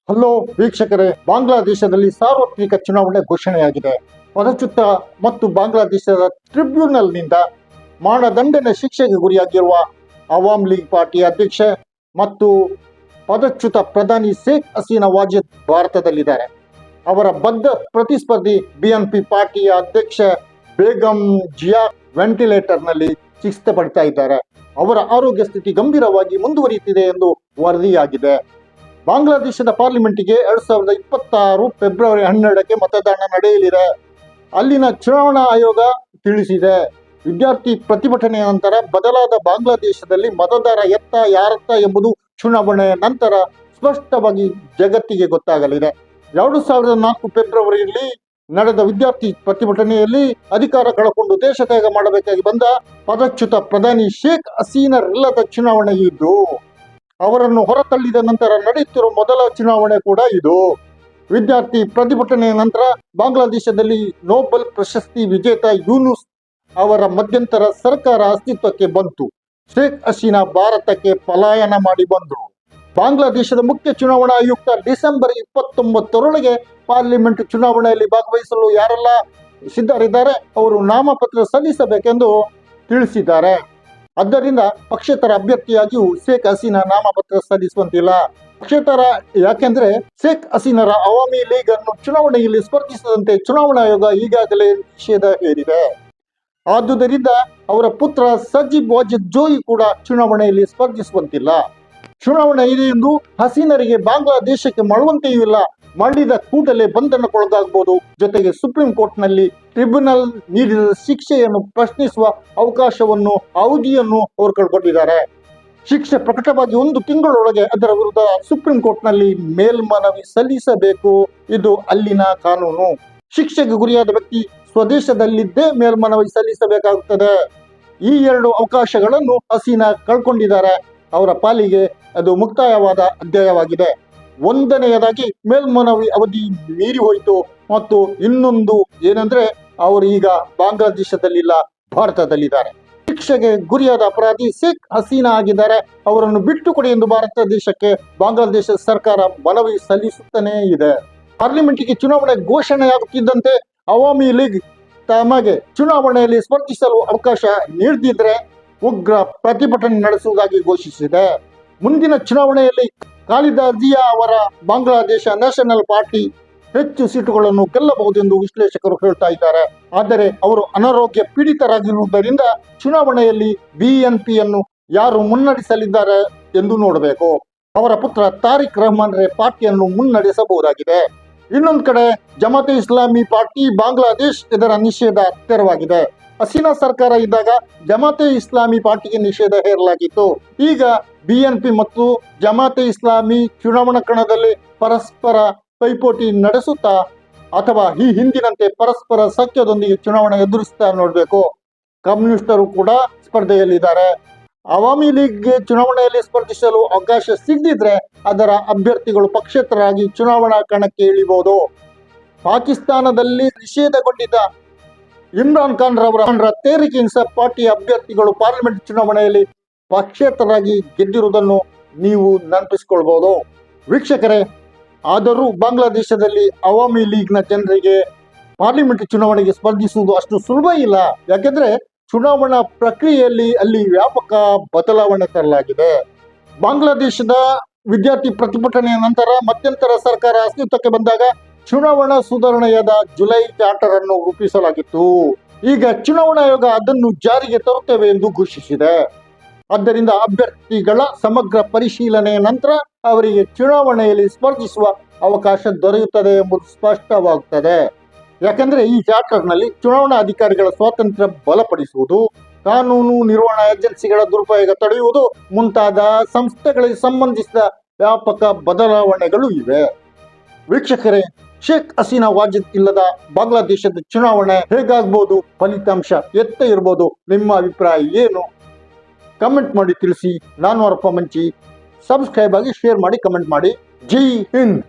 Hello ವೀಕ್ಷಕರೇ, ಬಾಂಗ್ಲಾದೇಶದಲ್ಲಿ ಸಾರ್ವತ್ರಿಕ ಚುನಾವಣೆ ಘೋಷಣೆಯಾಗಿದೆ. ಪದಚ್ಯುತ ಮತ್ತು ಬಾಂಗ್ಲಾದೇಶದ ಟ್ರಿಬ್ಯುನಲ್ನಿಂದ ಮರಣದಂಡನೆ ಶಿಕ್ಷೆಗೆ ಗುರಿಯಾಗಿರುವ ಅವಾಮ್ ಲೀಗ್ ಪಾರ್ಟಿಯ ಅಧ್ಯಕ್ಷ ಮತ್ತು ಪದಚ್ಯುತ ಪ್ರಧಾನಿ ಶೇಖ್ ಹಸೀನಾ ವಾಜೇದ್ ಭಾರತದಲ್ಲಿದ್ದಾರೆ. ಅವರ ಬದ್ಧ ಪ್ರತಿಸ್ಪರ್ಧಿ ಬಿಎನ್ಪಿ ಪಾರ್ಟಿಯ ಅಧ್ಯಕ್ಷ ಬೇಗಂ ಜಿಯಾ ವೆಂಟಿಲೇಟರ್ನಲ್ಲಿ ಚಿಕಿತ್ಸೆ ಪಡಿತಾ ಇದ್ದಾರೆ. ಅವರ ಆರೋಗ್ಯ ಸ್ಥಿತಿ ಗಂಭೀರವಾಗಿ ಮುಂದುವರಿಯುತ್ತಿದೆ ಎಂದು ವರದಿಯಾಗಿದೆ. ಬಾಂಗ್ಲಾದೇಶದ ಪಾರ್ಲಿಮೆಂಟ್ಗೆ 2026 ಫೆಬ್ರವರಿ 12ಕ್ಕೆ ಮತದಾನ ನಡೆಯಲಿದೆ. ಅಲ್ಲಿನ ಚುನಾವಣಾ ಆಯೋಗ ತಿಳಿಸಿದೆ. ವಿದ್ಯಾರ್ಥಿ ಪ್ರತಿಭಟನೆಯ ನಂತರ ಬದಲಾದ ಬಾಂಗ್ಲಾದೇಶದಲ್ಲಿ ಮತದಾರ ಎತ್ತ ಯಾರತ್ತ ಎಂಬುದು ಚುನಾವಣೆಯ ನಂತರ ಸ್ಪಷ್ಟವಾಗಿ ಜಗತ್ತಿಗೆ ಗೊತ್ತಾಗಲಿದೆ. 2004 ಫೆಬ್ರವರಿಯಲ್ಲಿ ನಡೆದ ವಿದ್ಯಾರ್ಥಿ ಪ್ರತಿಭಟನೆಯಲ್ಲಿ ಅಧಿಕಾರ ಕಳಕೊಂಡು ದೇಶ ತ್ಯಾಗ ಮಾಡಬೇಕಾಗಿ ಬಂದ ಪದಚ್ಯುತ ಪ್ರಧಾನಿ ಶೇಖ್ ಹಸೀನರಿಲ್ಲದ ಚುನಾವಣೆ ಇದ್ದು, ಅವರನ್ನು ಹೊರತಳ್ಳಿದ ನಂತರ ನಡೆಯುತ್ತಿರುವ ಮೊದಲ ಚುನಾವಣೆ ಕೂಡ ಇದು. ವಿದ್ಯಾರ್ಥಿ ಪ್ರತಿಭಟನೆಯ ನಂತರ ಬಾಂಗ್ಲಾದೇಶದಲ್ಲಿ ನೊಬೆಲ್ ಪ್ರಶಸ್ತಿ ವಿಜೇತ ಯೂನುಸ್ ಅವರ ಮಧ್ಯಂತರ ಸರ್ಕಾರ ಅಸ್ತಿತ್ವಕ್ಕೆ ಬಂತು. ಶೇಖ್ ಹಸೀನಾ ಭಾರತಕ್ಕೆ ಪಲಾಯನ ಮಾಡಿ ಬಂದರು. ಬಾಂಗ್ಲಾದೇಶದ ಮುಖ್ಯ ಚುನಾವಣಾ ಆಯುಕ್ತ ಡಿಸೆಂಬರ್ 29ರೊಳಗೆ ಪಾರ್ಲಿಮೆಂಟ್ ಚುನಾವಣೆಯಲ್ಲಿ ಭಾಗವಹಿಸಲು ಯಾರೆಲ್ಲ ಸಿದ್ಧರಿದ್ದಾರೆ ಅವರು ನಾಮಪತ್ರ ಸಲ್ಲಿಸಬೇಕೆಂದು ತಿಳಿಸಿದ್ದಾರೆ. ಆದ್ದರಿಂದ ಪಕ್ಷೇತರ ಅಭ್ಯರ್ಥಿಯಾಗಿಯೂ ಶೇಖ್ ಹಸೀನಾ ನಾಮಪತ್ರ ಸಲ್ಲಿಸುವಂತಿಲ್ಲ. ಪಕ್ಷೇತರ ಯಾಕೆಂದ್ರೆ ಶೇಖ್ ಹಸೀನರ ಅವಾಮಿ ಲೀಗ್ ಅನ್ನು ಚುನಾವಣೆಯಲ್ಲಿ ಸ್ಪರ್ಧಿಸದಂತೆ ಚುನಾವಣಾ ಆಯೋಗ ಈಗಾಗಲೇ ನಿಷೇಧ ಹೇರಿದೆ. ಆದುದರಿಂದ ಅವರ ಪುತ್ರ ಸಜೀಬ್ ವಾಜೇದ್ ಜೋಯಿ ಕೂಡ ಚುನಾವಣೆಯಲ್ಲಿ ಸ್ಪರ್ಧಿಸುವಂತಿಲ್ಲ. ಚುನಾವಣೆ ಇದೆ ಎಂದು ಹಸೀನರಿಗೆ ಬಾಂಗ್ಲಾದೇಶಕ್ಕೆ ಮರಳುವಂತೆಯೂ ಇಲ್ಲ. ಮರಳಿದ ಕೂಡಲೇ ಬಂಧನಕ್ಕೊಳಗಾಗಬಹುದು. ಜೊತೆಗೆ ಸುಪ್ರೀಂ ಕೋರ್ಟ್ನಲ್ಲಿ ಟ್ರಿಬ್ಯುನಲ್ ನೀಡಿದ ಶಿಕ್ಷೆಯನ್ನು ಪ್ರಶ್ನಿಸುವ ಅವಧಿಯನ್ನು ಅವರು ಕಳ್ಕೊಂಡಿದ್ದಾರೆ. ಶಿಕ್ಷೆ ಪ್ರಕಟವಾಗಿ 1 ತಿಂಗಳೊಳಗೆ ಅದರ ವಿರುದ್ಧ ಸುಪ್ರೀಂ ಕೋರ್ಟ್ನಲ್ಲಿ ಮೇಲ್ಮನವಿ ಸಲ್ಲಿಸಬೇಕು. ಇದು ಅಲ್ಲಿನ ಕಾನೂನು. ಶಿಕ್ಷೆಗೆ ಗುರಿಯಾದ ವ್ಯಕ್ತಿ ಸ್ವದೇಶದಲ್ಲಿದ್ದೇ ಮೇಲ್ಮನವಿ ಸಲ್ಲಿಸಬೇಕಾಗುತ್ತದೆ. ಈ 2 ಅವಕಾಶಗಳನ್ನು ಹಸೀನಾ ಕಳ್ಕೊಂಡಿದ್ದಾರೆ. ಅವರ ಪಾಲಿಗೆ ಅದು ಮುಕ್ತಾಯವಾದ ಅಧ್ಯಾಯವಾಗಿದೆ. 1ನೇದಾಗಿ ಮೇಲ್ಮನವಿ ಅವಧಿ ಮೀರಿ ಹೋಯಿತು ಮತ್ತು ಇನ್ನೊಂದು ಏನಂದ್ರೆ ಅವರು ಈಗ ಬಾಂಗ್ಲಾದೇಶದಲ್ಲಿಲ್ಲ, ಭಾರತದಲ್ಲಿದ್ದಾರೆ. ಶಿಕ್ಷೆಗೆ ಗುರಿಯಾದ ಅಪರಾಧಿ ಶೇಖ್ ಹಸೀನಾ ಆಗಿದ್ದಾರೆ. ಅವರನ್ನು ಬಿಟ್ಟುಕೊಡಿ ಎಂದು ಭಾರತ ದೇಶಕ್ಕೆ ಬಾಂಗ್ಲಾದೇಶ ಸರ್ಕಾರ ಮನವಿ ಸಲ್ಲಿಸುತ್ತಾನೇ ಇದೆ. ಪಾರ್ಲಿಮೆಂಟ್ಗೆ ಚುನಾವಣೆ ಘೋಷಣೆಯಾಗುತ್ತಿದ್ದಂತೆ ಅವಾಮಿ ಲೀಗ್ ತಮಗೆ ಚುನಾವಣೆಯಲ್ಲಿ ಸ್ಪರ್ಧಿಸಲು ಅವಕಾಶ ನೀಡದಿದ್ರೆ ಉಗ್ರ ಪ್ರತಿಭಟನೆ ನಡೆಸುವುದಾಗಿ ಘೋಷಿಸಿದೆ. ಮುಂದಿನ ಚುನಾವಣೆಯಲ್ಲಿ ಖಾಲಿದಾ ಜಿಯಾ ಅವರ ಬಾಂಗ್ಲಾದೇಶ ನ್ಯಾಷನಲ್ ಪಾರ್ಟಿ ಹೆಚ್ಚು ಸೀಟುಗಳನ್ನು ಗೆಲ್ಲಬಹುದೆಂದು ವಿಶ್ಲೇಷಕರು ಹೇಳ್ತಾ ಇದ್ದಾರೆ. ಆದರೆ ಅವರು ಅನಾರೋಗ್ಯ ಪೀಡಿತರಾಗಿರುವುದರಿಂದ ಚುನಾವಣೆಯಲ್ಲಿ ಬಿಎನ್ಪಿಯನ್ನು ಯಾರು ಮುನ್ನಡೆಸಲಿದ್ದಾರೆ ಎಂದು ನೋಡಬೇಕು. ಅವರ ಪುತ್ರ ತಾರಿಕ್ ರಹಮಾನ್ ಪಾರ್ಟಿಯನ್ನು ಮುನ್ನಡೆಸಬಹುದಾಗಿದೆ. ಇನ್ನೊಂದು ಕಡೆ ಜಮಾತೆ ಇಸ್ಲಾಮಿ ಪಾರ್ಟಿ ಬಾಂಗ್ಲಾದೇಶ್ ಇದರ ನಿಷೇಧ ತೆರವಾಗಿದೆ. ಹಸೀನಾ ಸರ್ಕಾರ ಇದ್ದಾಗ ಜಮಾತೆ ಇಸ್ಲಾಮಿ ಪಾರ್ಟಿಗೆ ನಿಷೇಧ ಹೇರಲಾಗಿತ್ತು. ಈಗ ಬಿಎನ್ಪಿ ಮತ್ತು ಜಮಾತೆ ಇಸ್ಲಾಮಿ ಚುನಾವಣಾ ಕಣದಲ್ಲಿ ಪರಸ್ಪರ ಪೈಪೋಟಿ ನಡೆಸುತ್ತಾ ಅಥವಾ ಈ ಹಿಂದಿನಂತೆ ಪರಸ್ಪರ ಸಖ್ಯದೊಂದಿಗೆ ಚುನಾವಣೆ ಎದುರಿಸ್ತಾ ನೋಡಬೇಕು. ಕಮ್ಯುನಿಸ್ಟರು ಕೂಡ ಸ್ಪರ್ಧೆಯಲ್ಲಿದ್ದಾರೆ. ಅವಾಮಿ ಲೀಗ್ಗೆ ಚುನಾವಣೆಯಲ್ಲಿ ಸ್ಪರ್ಧಿಸಲು ಅವಕಾಶ ಸಿಗದಿದ್ರೆ ಅದರ ಅಭ್ಯರ್ಥಿಗಳು ಪಕ್ಷೇತರರಾಗಿ ಚುನಾವಣಾ ಕಣಕ್ಕೆ ಇಳಿಬಹುದು. ಪಾಕಿಸ್ತಾನದಲ್ಲಿ ನಿಷೇಧಗೊಂಡಿದ್ದ ಇಮ್ರಾನ್ ಖಾನ್ ರವರ ತೆಹ್ರೀಕ್ ಇನ್ಸಾಫ್ ಪಾರ್ಟಿಯ ಅಭ್ಯರ್ಥಿಗಳು ಪಾರ್ಲಿಮೆಂಟ್ ಚುನಾವಣೆಯಲ್ಲಿ ಪಕ್ಷೇತರರಾಗಿ ಗೆದ್ದಿರುವುದನ್ನು ನೀವು ನೆನಪಿಸಿಕೊಳ್ಬಹುದು. ವೀಕ್ಷಕರೇ, ಆದರೂ ಬಾಂಗ್ಲಾದೇಶದಲ್ಲಿ ಅವಾಮಿ ಲೀಗ್ನ ಜನರಿಗೆ ಪಾರ್ಲಿಮೆಂಟ್ ಚುನಾವಣೆಗೆ ಸ್ಪರ್ಧಿಸುವುದು ಅಷ್ಟು ಸುಲಭ ಇಲ್ಲ. ಯಾಕೆಂದ್ರೆ ಚುನಾವಣಾ ಪ್ರಕ್ರಿಯೆಯಲ್ಲಿ ಅಲ್ಲಿ ವ್ಯಾಪಕ ಬದಲಾವಣೆ ತರಲಾಗಿದೆ. ಬಾಂಗ್ಲಾದೇಶದ ವಿದ್ಯಾರ್ಥಿ ಪ್ರತಿಭಟನೆಯ ನಂತರ ಮಧ್ಯಂತರ ಸರ್ಕಾರ ಅಸ್ತಿತ್ವಕ್ಕೆ ಬಂದಾಗ ಚುನಾವಣಾ ಸುಧಾರಣೆಯಾದ ಜುಲೈ ಚಾರ್ಟರ್ ಅನ್ನು ರೂಪಿಸಲಾಗಿತ್ತು. ಈಗ ಚುನಾವಣಾ ಆಯೋಗ ಅದನ್ನು ಜಾರಿಗೆ ತರುತ್ತೇವೆ ಎಂದು ಘೋಷಿಸಿದೆ. ಆದ್ದರಿಂದ ಅಭ್ಯರ್ಥಿಗಳ ಸಮಗ್ರ ಪರಿಶೀಲನೆಯ ನಂತರ ಅವರಿಗೆ ಚುನಾವಣೆಯಲ್ಲಿ ಸ್ಪರ್ಧಿಸುವ ಅವಕಾಶ ದೊರೆಯುತ್ತದೆ ಎಂಬುದು ಸ್ಪಷ್ಟವಾಗುತ್ತದೆ. ಯಾಕಂದ್ರೆ ಈ ಚಾರ್ಟರ್ನಲ್ಲಿ ಚುನಾವಣಾ ಅಧಿಕಾರಿಗಳ ಸ್ವಾತಂತ್ರ್ಯ ಬಲಪಡಿಸುವುದು, ಕಾನೂನು ನಿರ್ವಹಣಾ ಏಜೆನ್ಸಿಗಳ ದುರುಪಯೋಗ ತಡೆಯುವುದು ಮುಂತಾದ ಸಂಸ್ಥೆಗಳಿಗೆ ಸಂಬಂಧಿಸಿದ ವ್ಯಾಪಕ ಬದಲಾವಣೆಗಳು ಇವೆ. ವೀಕ್ಷಕರೇ, ಶೇಖ್ ಹಸೀನಾ ವಾಜೇದ್ ಇಲ್ಲದ ಬಾಂಗ್ಲಾದೇಶದ ಚುನಾವಣೆ ಹೇಗಾಗಬಹುದು, ಫಲಿತಾಂಶ ಎತ್ತ ಇರಬಹುದು, ನಿಮ್ಮ ಅಭಿಪ್ರಾಯ ಏನು? ಕಮೆಂಟ್ ಮಾಡಿ ತಿಳಿಸಿ. ನಾನು ಅರ್ಪ ಮಂಚಿ. ಸಬ್ಸ್ಕ್ರೈಬ್ ಆಗಿ, ಶೇರ್ ಮಾಡಿ, ಕಮೆಂಟ್ ಮಾಡಿ. ಜೈ ಹಿಂದ್.